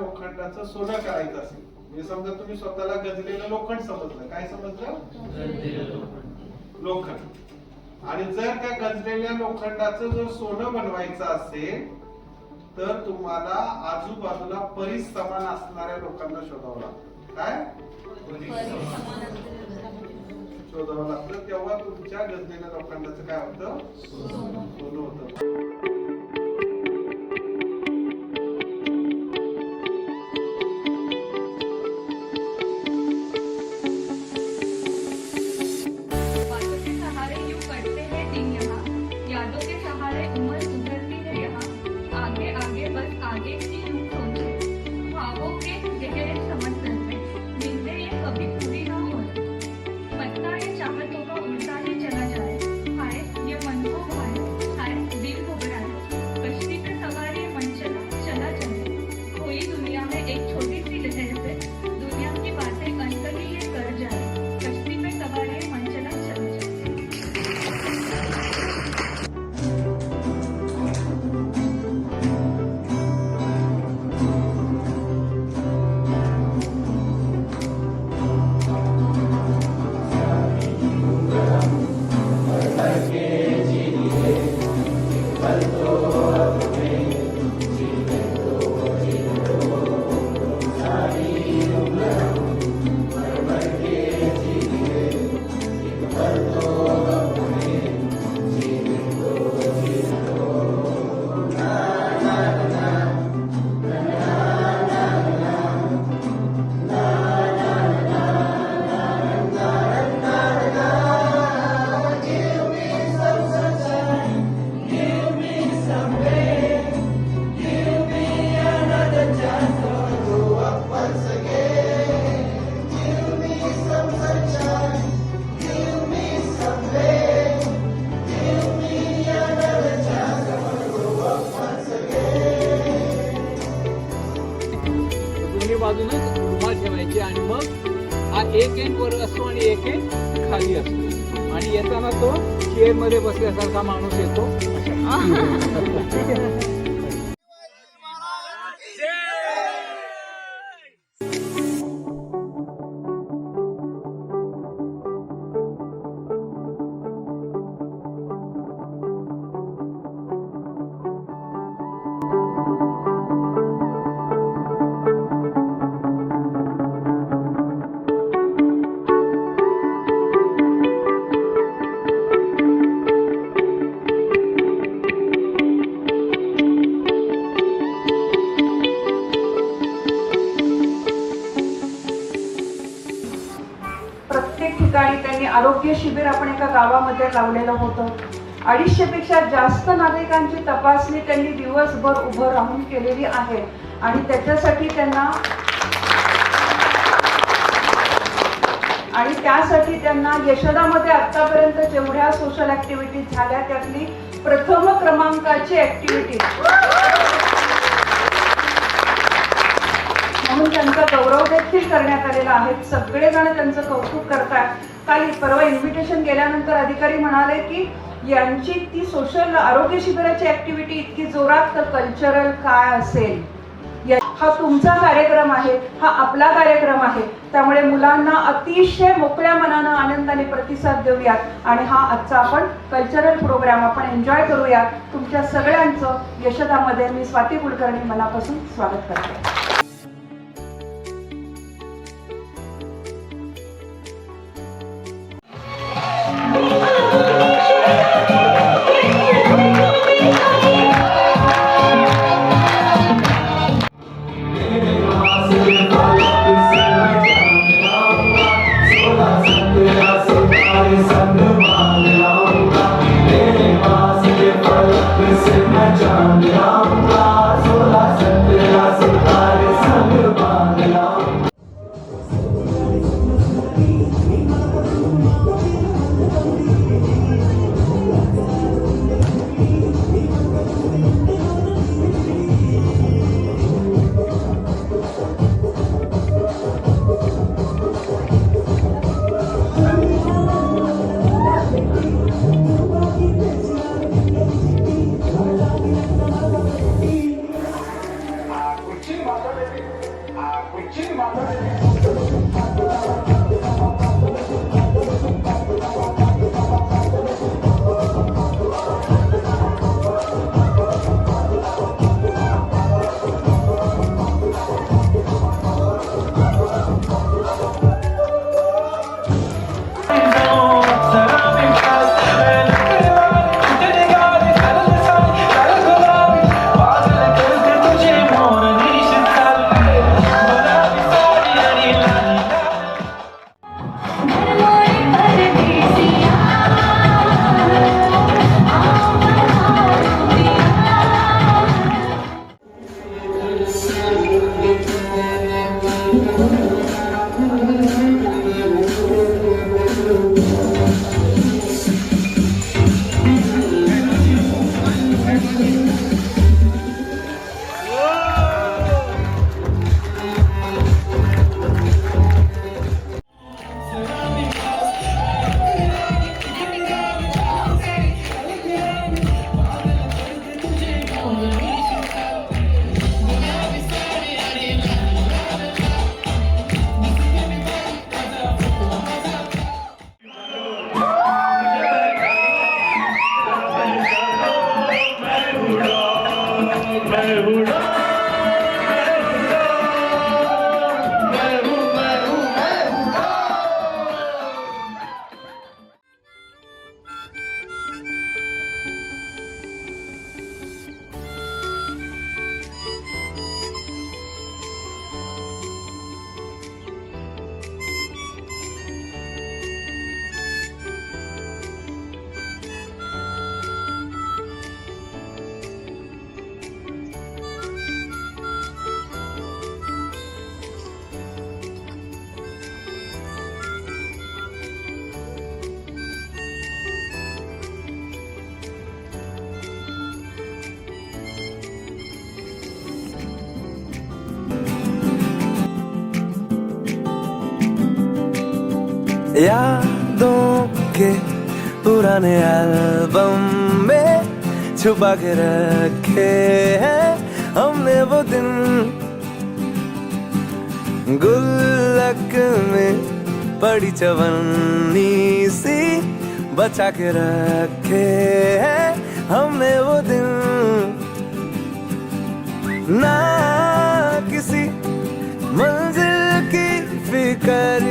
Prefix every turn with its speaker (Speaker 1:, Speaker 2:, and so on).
Speaker 1: लोखंडाचं सोनं करायचं असेल, म्हणजे समजा तुम्ही स्वतःला गंजलेलं लोखंड समजलं, काय समजलं? लोखंड. आणि जर त्या गंजलेल्या लोखंडाचं जर सोनं बनवायचं असेल तर तुम्हाला आजूबाजूला परिसमान असणाऱ्या लोकांना शोधावं लागतं. काय शोधावं लागतं? तेव्हा तुमच्या गंजलेल्या लोखंडाचं काय होतं? सोनं होतं.
Speaker 2: बाजूनच रुमाल ठेवायची आणि मग हा एक एंड वर असतो आणि एक एंड खाली असतो आणि येताना तो चेअर मध्ये बसल्यासारखा माणूस येतो.
Speaker 3: ठिकाणी त्यांनी आरोग्य शिबिर आपण एका गावामध्ये लावलेलं होतं. 250 पेक्षा जास्त नागरिकांची तपासणी त्यांनी दिवसभर उभं राहून केलेली आहे आणि त्याच्यासाठी त्यांना यशोदामध्ये आतापर्यंत जेवढ्या सोशल ऍक्टिव्हिटीज झाल्या त्यातली प्रथम क्रमांकाची ऍक्टिव्हिटी म्हणून त्यांचा गौरव देखील करण्यात आलेला आहे. सगळेजण त्यांचं कौतुक करतात. काल परवा इन्व्हिटेशन गेल्यानंतर अधिकारी म्हणाले की यांची ती सोशल आरोग्य शिबिराची ऍक्टिव्हिटी इतकी जोरात, तर कल्चरल काय असेल? हा तुमचा कार्यक्रम आहे, हा आपला कार्यक्रम आहे. त्यामुळे मुलांना अतिशय मोकळ्या मनानं आनंदाने प्रतिसाद देऊयात आणि हा आजचा आपण कल्चरल प्रोग्राम आपण एन्जॉय करूयात. तुमच्या सगळ्यांचं यशोदामध्ये मी स्वाती कुलकर्णी मनापासून स्वागत करते.
Speaker 4: यादों के पुराने एल्बम में छुपा के रखे हैं हमने वो दिन, गुल्लक में पड़ी चवन्नी सी बचा के रखे हैं हमने वो दिन। ना किसी मंजिल की फिक्र